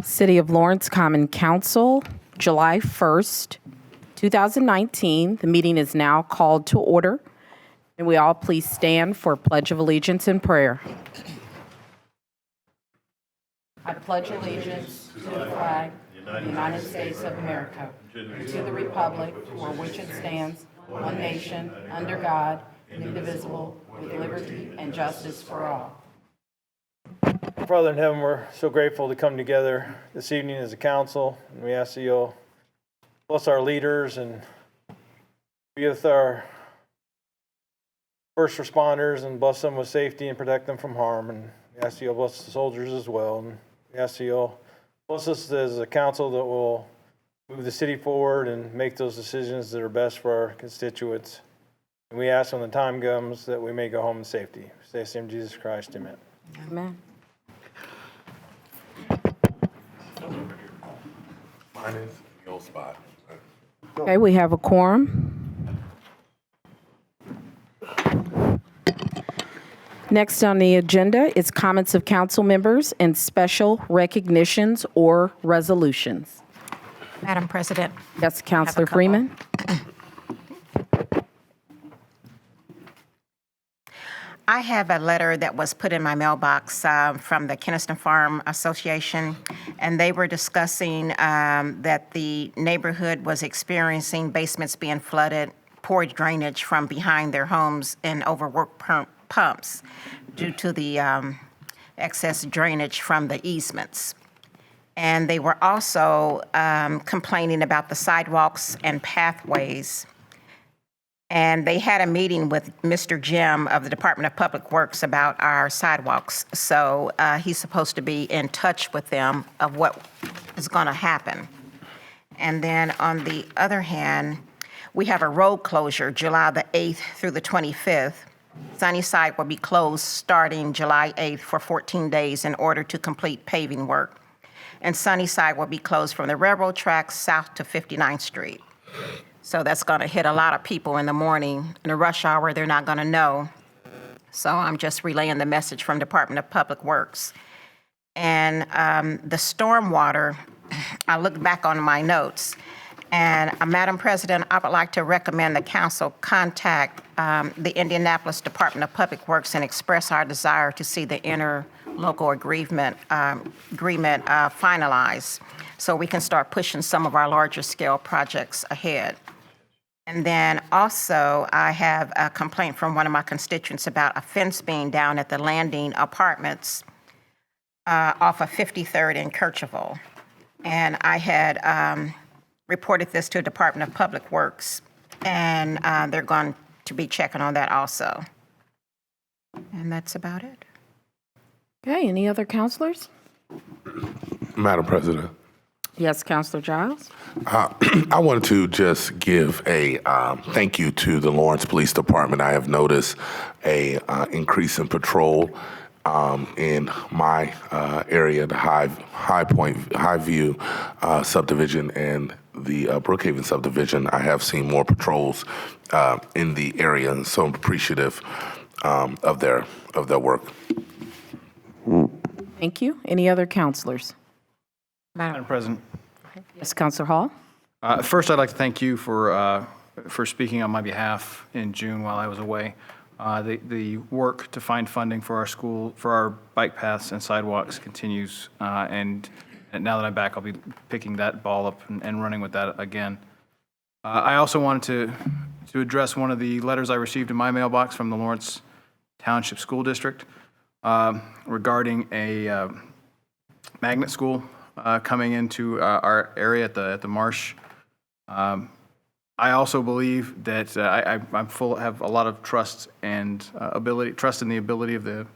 City of Lawrence Common Council, July 1st, 2019. The meeting is now called to order. And we all please stand for Pledge of Allegiance and prayer. I pledge allegiance to the flag of the United States of America, and to the republic for which it stands, one nation, under God, indivisible, with liberty and justice for all. Father in heaven, we're so grateful to come together this evening as a council, and we ask that you'll bless our leaders and be with our first responders and bless them with safety and protect them from harm. And we ask that you'll bless the soldiers as well. And we ask that you'll bless us as a council that will move the city forward and make those decisions that are best for our constituents. And we ask when the time comes that we may go home in safety. Say the name of Jesus Christ, amen. Amen. Mine is the old spot. Okay, we have a quorum. Next on the agenda is comments of council members and special recognitions or resolutions. Madam President, Yes, Councilor couple. Freeman. I have a letter that was put in my mailbox from the Kenniston Farm Association, and they were discussing that the neighborhood was experiencing basements being flooded, poor drainage from behind their homes, and overworked pumps due to the excess drainage from the easements. And they were also complaining about the sidewalks and pathways. And they had a meeting with Mr. Jim of the Department of Public Works about our sidewalks. So he's supposed to be in touch with them of what is going to happen. And then on the other hand, we have a road closure July the 8th through the 25th. Sunnyside will be closed starting July 8th for 14 days in order to complete paving work. And Sunnyside will be closed from the railroad tracks south to 59th Street. So that's going to hit a lot of people in the morning. In the rush hour, they're not going to know. So I'm just relaying the message from Department of Public Works. And the stormwater, I looked back on my notes. And Madam President, I would like to recommend the council contact the Indianapolis Department of Public Works and express our desire to see the interlocal agreement finalized so we can start pushing some of our larger scale projects ahead. And then also, I have a complaint from one of my constituents about a fence being down at the Landing Apartments off of 53rd and Kercheval. And I had reported this to the Department of Public Works, and they're going to be checking on that also. And that's about it. Okay, any other counselors? Madam President, Yes, Councilor Giles. I wanted to just give a thank you to the Lawrence Police Department. I have noticed a increase in patrol in my area, the Highview subdivision and the Brookhaven subdivision. I have seen more patrols in the area, and so I'm appreciative of their work. Thank you. Any other counselors? Madam President, Yes, Councilor Hall. first I'd like to thank you for speaking on my behalf in June while I was away. The work to find funding for our school, for our bike paths and sidewalks continues, and now that I'm back, I'll be picking that ball up and running with that again. I also wanted to address one of the letters I received in my mailbox from the Lawrence Township School District regarding a magnet school coming into our area at the marsh. I also believe that have a lot of trust and trust in the ability of the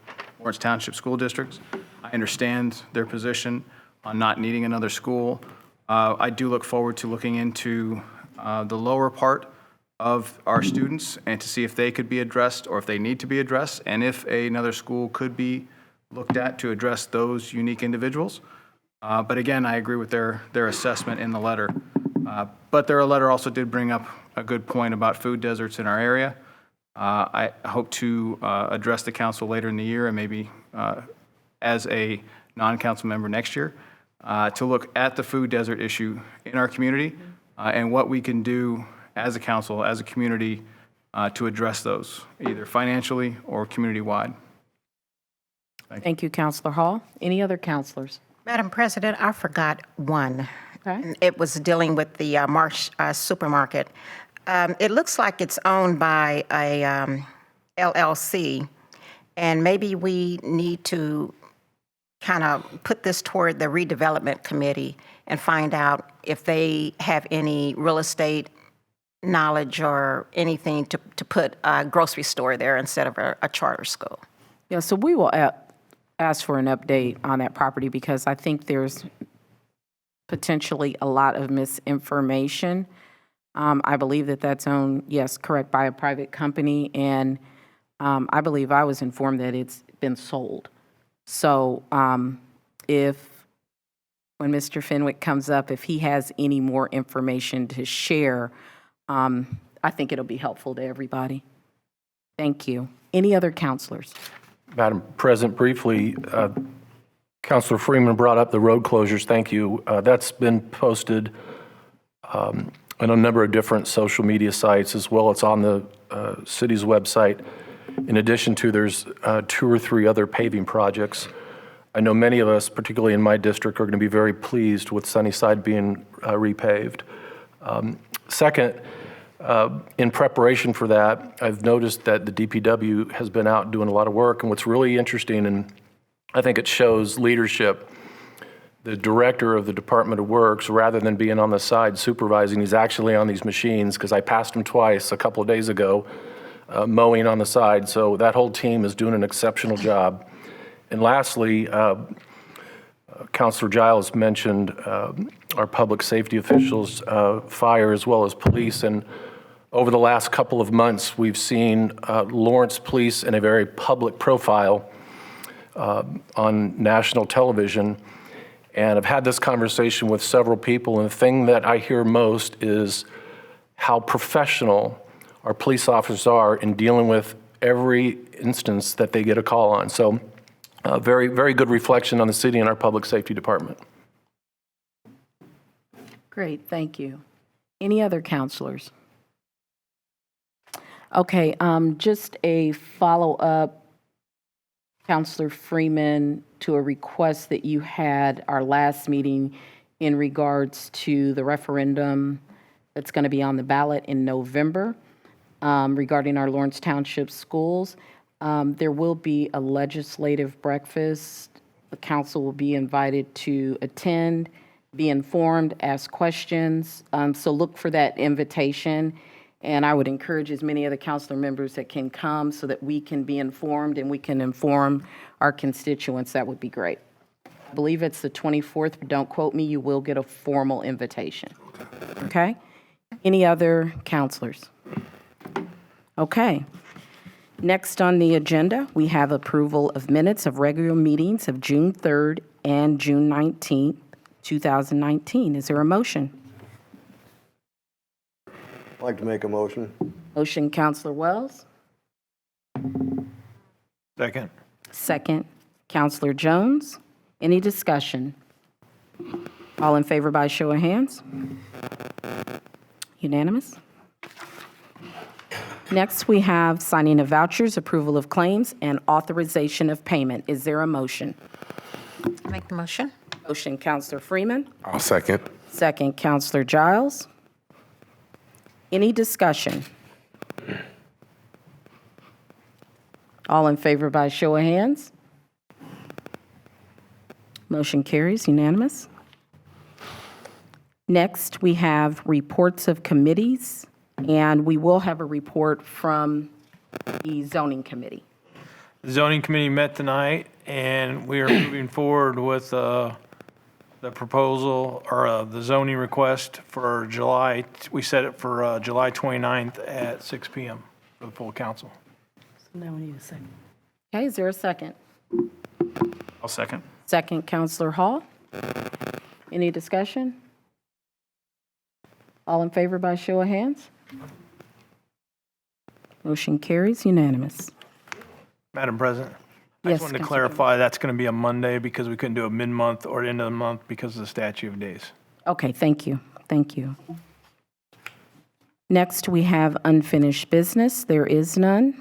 Lawrence Township School Districts. I understand their position on not needing another school. I do look forward to looking into the lower part of our students and to see if they could be addressed or if they need to be addressed, and if another school could be looked at to address those unique individuals. But again, I agree with their assessment in the letter. But their letter also did bring up a good point about food deserts in our area. I hope to address the council later in the year and maybe as a non-council member next year to look at the food desert issue in our community and what we can do as a council, as a community, to address those, either financially or community-wide. Thank you, Counselor Hall. Any other counselors? Madam President, I forgot one. Okay. It was dealing with the Marsh Supermarket. It looks like it's owned by a LLC, and maybe we need to kind of put this toward the redevelopment committee and find out if they have any real estate knowledge or anything to put a grocery store there instead of a charter school. Yeah, so we will ask for an update on that property because I think there's potentially a lot of misinformation. I believe that that's owned, yes, correct, by a private company, and I believe I was informed that it's been sold. So when Mr. Fenwick comes up, if he has any more information to share, I think it'll be helpful to everybody. Thank you. Any other counselors? Madam President, briefly, Councilor Freeman brought up the road closures. Thank you. That's been posted on a number of different social media sites as well. It's on the city's website. In addition to, there's 2 or 3 other paving projects. I know many of us, particularly in my district, are going to be very pleased with Sunnyside being repaved. Second, in preparation for that, I've noticed that the DPW has been out doing a lot of work, and what's really interesting, and I think it shows leadership, the director of the Department of Works, rather than being on the side supervising, he's actually on these machines, because I passed him twice a couple of days ago, mowing on the side, so that whole team is doing an exceptional job. And lastly, Councilor Giles mentioned our public safety officials, fire as well as police, and over the last couple of months, we've seen Lawrence Police in a very public profile on national television, and I've had this conversation with several people, and the thing that I hear most is how professional our police officers are in dealing with every instance that they get a call on. So very, very good reflection on the city and our public safety department. Great, thank you. Any other counselors? Okay, just a follow-up, Counselor Freeman, to a request that you had our last meeting in regards to the referendum that's going to be on the ballot in November regarding our Lawrence Township schools. There will be a legislative breakfast. The council will be invited to attend, be informed, ask questions. So look for that invitation. And I would encourage as many of the councilor members that can come so that we can be informed and we can inform our constituents. That would be great. I believe it's the 24th, but don't quote me. You will get a formal invitation. Okay? Any other counselors? Okay. Next on the agenda, we have approval of minutes of regular meetings of June 3rd and June 19th, 2019. Is there a motion? I'd like to make a motion. Motion, Counselor Wells. Second. Second, Counselor Jones. Any discussion? All in favor by show of hands? Unanimous? Next, we have signing of vouchers, approval of claims, and authorization of payment. Is there a motion? Make the motion. Motion, Counselor Freeman. I'll second. Second, Counselor Giles. Any discussion? All in favor by show of hands? Motion carries unanimous. Next, we have reports of committees, and we will have a report from the zoning committee. The zoning committee met tonight, and we are moving forward with the proposal or the zoning request for July. We set it for July 29th at 6 p.m. for the full council. Now we need a second. Okay, is there a second? I'll second. Second, Counselor Hall. Any discussion? All in favor by show of hands? Motion carries unanimous. Madam President, I Yes, just wanted to Councilor clarify, that's going to be a Monday because we couldn't do a mid-month or end of the month because of the statute of days. Okay, thank you. Thank you. Next, we have unfinished business. There is none.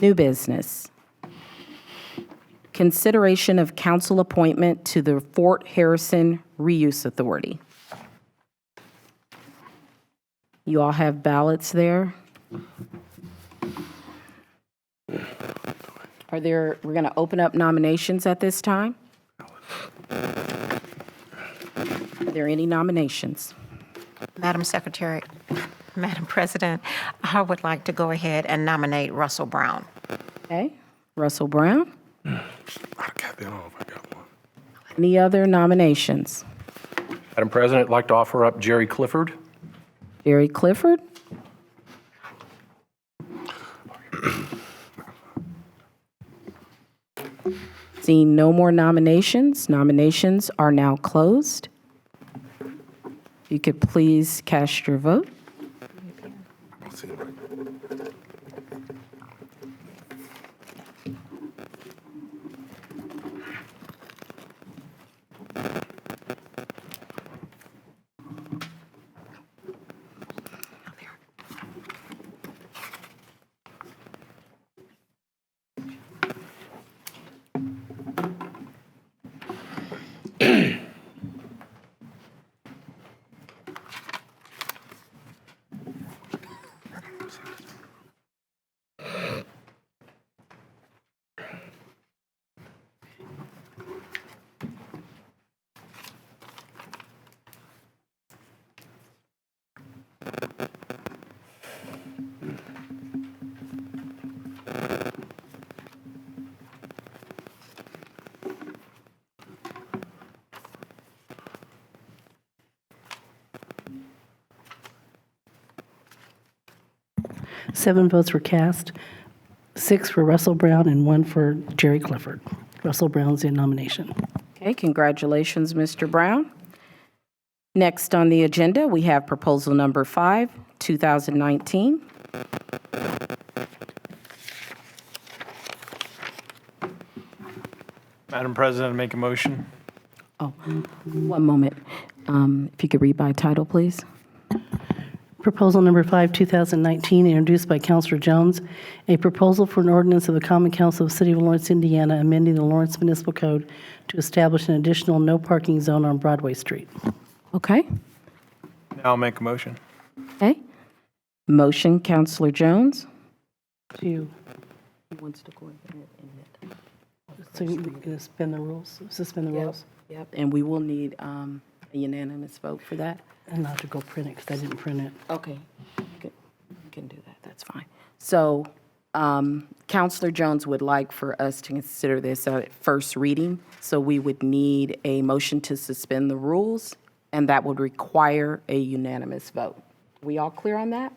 New business. Consideration of council appointment to the Fort Harrison Reuse Authority. You all have ballots there. We're going to open up nominations at this time. Are there any nominations? Madam Secretary, Madam President, I would like to go ahead and nominate Russell Brown. Okay, Russell Brown. Any other nominations? Madam President, I'd like to offer up Jerry Clifford. Jerry Clifford? Seeing no more nominations, nominations are now closed. If you could please cast your vote. Seven votes were cast, 6 for Russell Brown and 1 for Jerry Clifford. Russell Brown's in nomination. Okay, congratulations, Mr. Brown. Next on the agenda, we have proposal number 5, 2019. Madam President, make a motion. Oh, one moment. If you could read by title, please. Proposal number 5, 2019, introduced by Councilor Jones, a proposal for an ordinance of the Common Council of the City of Lawrence, Indiana, amending the Lawrence Municipal Code to establish an additional no parking zone on Broadway Street. Okay, Now I'll make a motion. okay. Motion, Counselor Jones. To, He wants to go ahead and so you're going to suspend the rules? Suspend the rules? Yep, and we will need a unanimous vote for that. And not to go print it, because I didn't print it. Okay, you can do that, that's fine. So, Counselor Jones would like for us to consider this at first reading, so we would need a motion to suspend the rules, and that would require a unanimous vote. We all clear on that?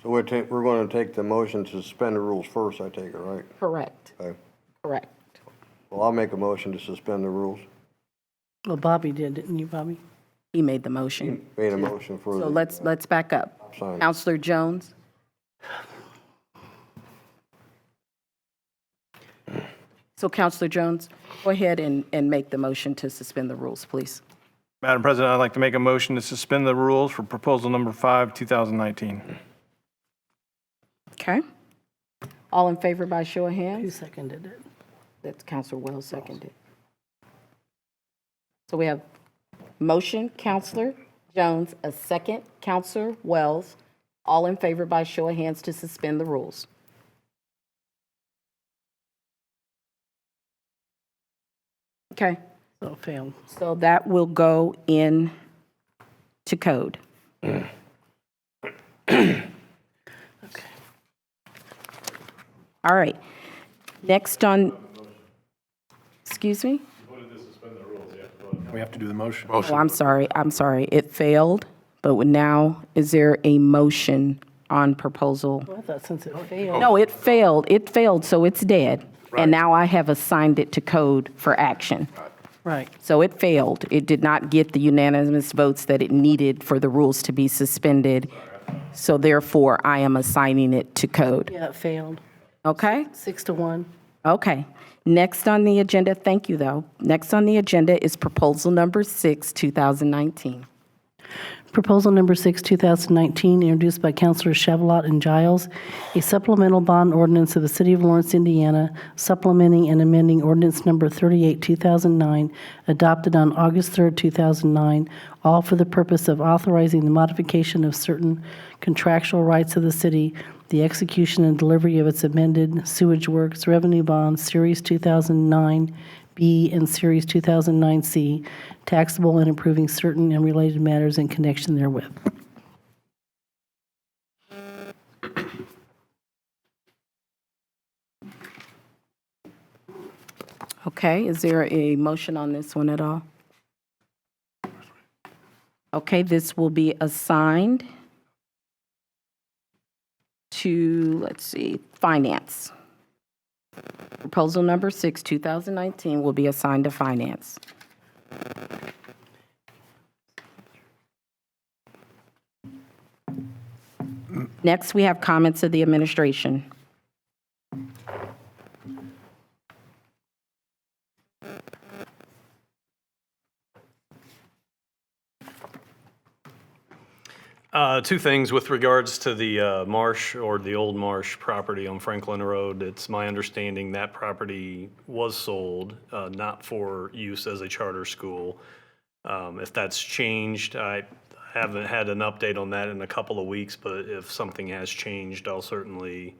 So we're going to take the motion to suspend the rules first, I take it, right? Correct, Okay. correct. Well, I'll make a motion to suspend the rules. Well, Bobby did, didn't you, Bobby? He made the motion. Made a motion for So the let's back up. sign. Counselor Jones? So Counselor Jones, go ahead and make the motion to suspend the rules, please. Madam President, I'd like to make a motion to suspend the rules for proposal number 5, 2019. Okay. All in favor by show of Who hands? seconded it? That's Counselor Wells seconded. So we have motion, Counselor Jones, a second, Counselor Wells. All in favor by show of hands to suspend the rules. Okay, So it failed. so that will go in to code. All right. Next on, excuse me? We have to do the motion. Oh, I'm sorry. It failed, but now, is there a motion on proposal? Well, I thought since it failed. No, it failed, so it's dead. And now I have assigned it to code for action. Right. So it failed. It did not get the unanimous votes that it needed for the rules to be suspended. So therefore, I am assigning it to code. Yeah, it failed. Okay? 6-1. Okay. Next on the agenda, thank you, though. Next on the agenda is proposal number 6, 2019. Proposal number 6, 2019, introduced by Councilors Shavuot and Giles, a supplemental bond ordinance of the City of Lawrence, Indiana, supplementing and amending ordinance number 38, 2009, adopted on August 3, 2009, all for the purpose of authorizing the modification of certain contractual rights of the city, the execution and delivery of its amended sewage works revenue bonds, Series 2009, B and Series 2009C, taxable and approving certain and related matters in connection therewith. Okay, is there a motion on this one at all? Okay, this will be assigned to, let's see, Finance. Proposal number 6, 2019 will be assigned to Finance. Next, we have comments of the administration. Two things with regards to the Marsh or the old Marsh property on Franklin Road. It's my understanding that property was sold, not for use as a charter school. If that's changed, I haven't had an update on that in a couple of weeks, but if something has changed, I'll certainly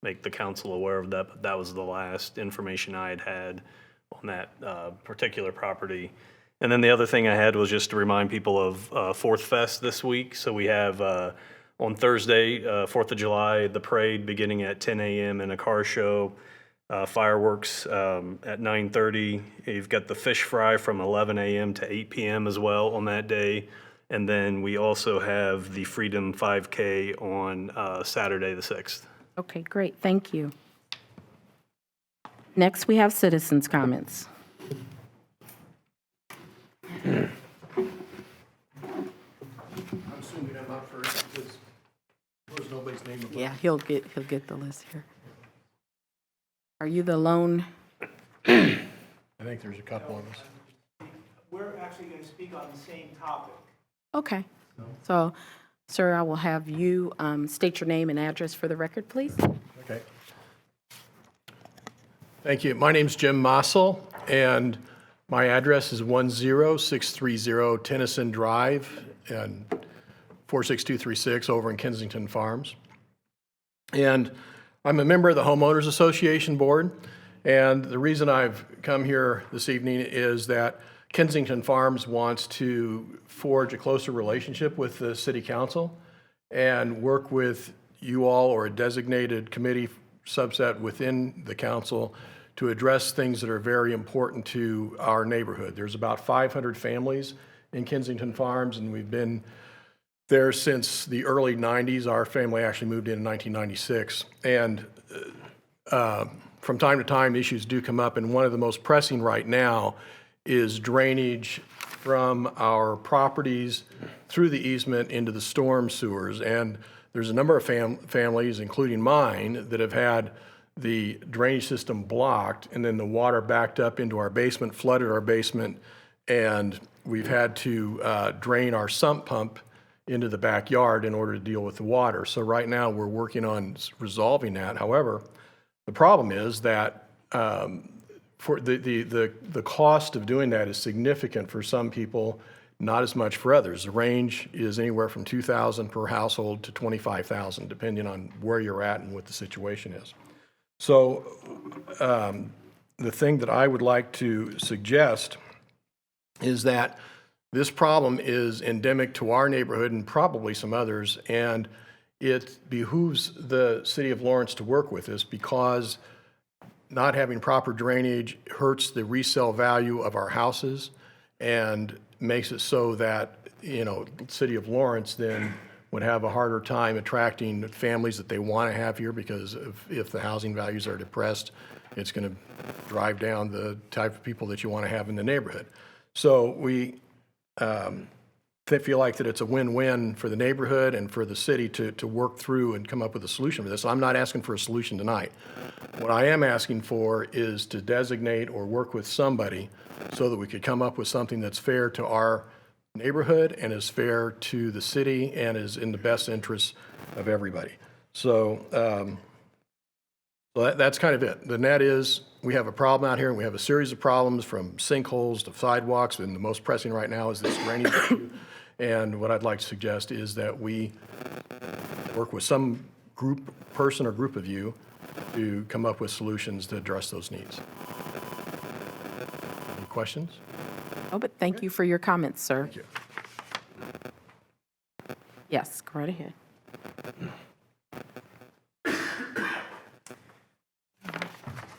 make the council aware of that. But that was the last information I had on that particular property. And then the other thing I had was just to remind people of Fourth Fest this week. So we have on Thursday, 4th of July, the parade beginning at 10 a.m. and a car show, fireworks at 9:30. You've got the fish fry from 11 a.m. to 8 p.m. as well on that day. And then we also have the Freedom 5K on Saturday the 6th. Okay, great, thank you. Next, we have citizens' comments. I'm assuming I'm up first because there's nobody's name above. Yeah, he'll get the list here. Are you the lone? I think there's a couple of us. We're actually going to speak on the same topic. Okay. So, sir, I will have you state your name and address for the record, please. Okay. Thank you. My name's Jim Mossel, and my address is 10630 Tennyson Drive and 46236 over in Kensington Farms. And I'm a member of the Homeowners Association Board, and the reason I've come here this evening is that Kensington Farms wants to forge a closer relationship with the City Council and work with you all or a designated committee subset within the council to address things that are very important to our neighborhood. There's about 500 families in Kensington Farms, and we've been there since the early 90s. Our family actually moved in 1996. And from time to time, issues do come up, and one of the most pressing right now is drainage from our properties through the easement into the storm sewers. And there's a number of families, including mine, that have had the drainage system blocked, and then the water backed up into our basement, flooded our basement, and we've had to drain our sump pump into the backyard in order to deal with the water. So right now, we're working on resolving that. However, the problem is that for the cost of doing that is significant for some people, not as much for others. The range is anywhere from $2,000 per household to $25,000, depending on where you're at and what the situation is. So the thing that I would like to suggest is that this problem is endemic to our neighborhood and probably some others, and it behooves the City of Lawrence to work with this because not having proper drainage hurts the resale value of our houses and makes it so that, you know, the City of Lawrence then would have a harder time attracting families that they want to have here because if the housing values are depressed, it's going to drive down the type of people that you want to have in the neighborhood. So we they feel like that it's a win-win for the neighborhood and for the city to work through and come up with a solution for this. I'm not asking for a solution tonight. What I am asking for is to designate or work with somebody so that we could come up with something that's fair to our neighborhood and is fair to the city and is in the best interest of everybody. So, that's kind of it. The net is, we have a problem out here, and we have a series of problems from sinkholes to sidewalks, and the most pressing right now is this drainage issue. And what I'd like to suggest is that we work with some person or group of you to come up with solutions to address those needs. Any questions? Oh, but thank you for your comments, sir. Thank you. Yes, go right ahead.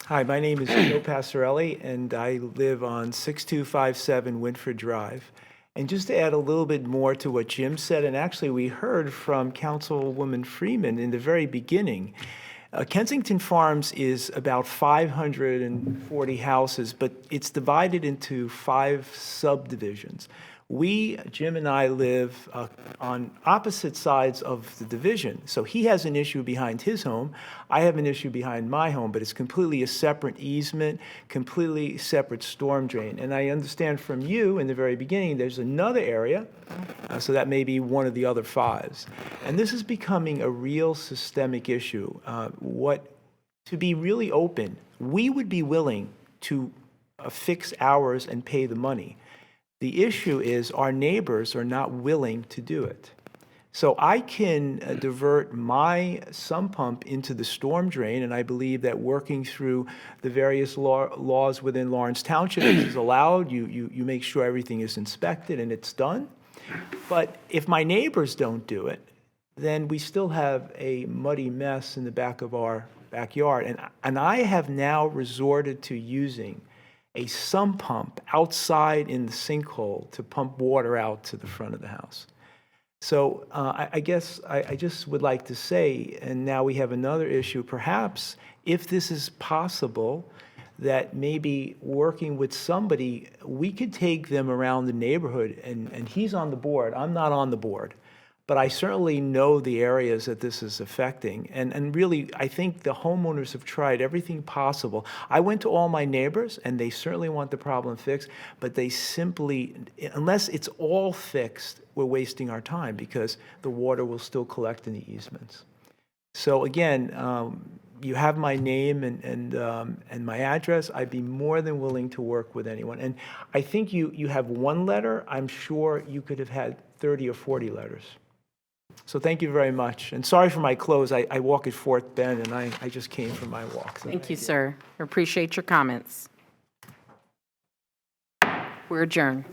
Hi, my name is Joe Passarelli, and I live on 6257 Winford Drive. And just to add a little bit more to what Jim said, and actually we heard from Councilwoman Freeman in the very beginning, Kensington Farms is about 540 houses, but it's divided into 5 subdivisions. Jim and I live on opposite sides of the division. So he has an issue behind his home. I have an issue behind my home, but it's completely a separate easement, completely separate storm drain. And I understand from you in the very beginning, there's another area, so that may be one of the other 5s. And this is becoming a real systemic issue. To be really open, we would be willing to fix ours and pay the money. The issue is our neighbors are not willing to do it. So I can divert my sump pump into the storm drain, and I believe that working through the various laws within Lawrence Township is allowed. You make sure everything is inspected and it's done. But if my neighbors don't do it, then we still have a muddy mess in the back of our backyard. And I have now resorted to using a sump pump outside in the sinkhole to pump water out to the front of the house. So I guess I just would like to say, and now we have another issue, perhaps if this is possible, that maybe working with somebody, we could take them around the neighborhood, and he's on the board, I'm not on the board, but I certainly know the areas that this is affecting. And really, I think the homeowners have tried everything possible. I went to all my neighbors, and they certainly want the problem fixed, but they simply, unless it's all fixed, we're wasting our time because the water will still collect in the easements. So again, you have my name and my address. I'd be more than willing to work with anyone. And I think you have one letter. I'm sure you could have had 30 or 40 letters. So thank you very much. And sorry for my clothes. I walk at Fort Bend, and I just came from my walk. So Thank you, sir. I appreciate your comments. We're adjourned.